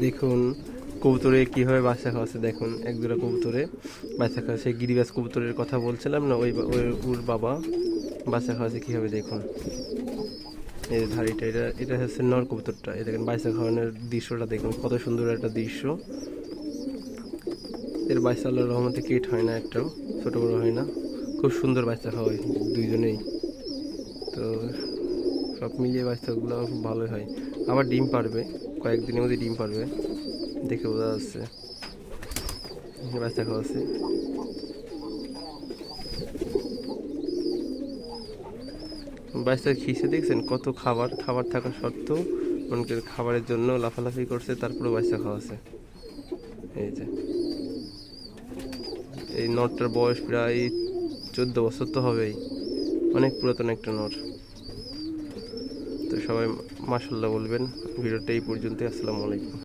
দেখুন কবুতরে কীভাবে বাচ্চা খাওয়াচ্ছে। দেখুন এক জোড়া কবুতরে বাচ্চা খাওয়াচ্ছে। গিরিবাজ কবুতরের কথা বলছিলাম না, ওর বাবা বাচ্চা খাওয়াচ্ছে কীভাবে দেখুন। এই যে ধাড়িটা, এটা এটা হচ্ছে নর কবুতরটা। এই দেখেন বাচ্চা খাওয়ানোর দৃশ্যটা দেখুন, কত সুন্দর একটা দৃশ্য। এর বাচ্চা আল্লাহর রহমতে কেট হয় না, একটাও ছোটো বড়ো হয় না, খুব সুন্দর বাচ্চা খাওয়ায় দুইজনেই। তো সব মিলিয়ে বাচ্চাগুলো খুব ভালোই হয়। আবার ডিম পারবে, কয়েকদিনের মধ্যে ডিম পারবে, দেখে বোঝা যাচ্ছে। বাচ্চা খাওয়াচ্ছে। বাচ্চা খিসে দেখছেন, কত খাবার খাবার থাকা সত্ত্বেও অনেকের খাবারের জন্য লাফালাফি করছে, তারপরে বাচ্চা খাওয়াচ্ছে। এই যে এই নটটার বয়স প্রায় 14 বছর তো হবেই, অনেক পুরাতন একটা নট। তো সবাই মাশাল্লাহ বলবেন। ভিডিওটা এই পর্যন্ত। আসসালামু আলাইকুম।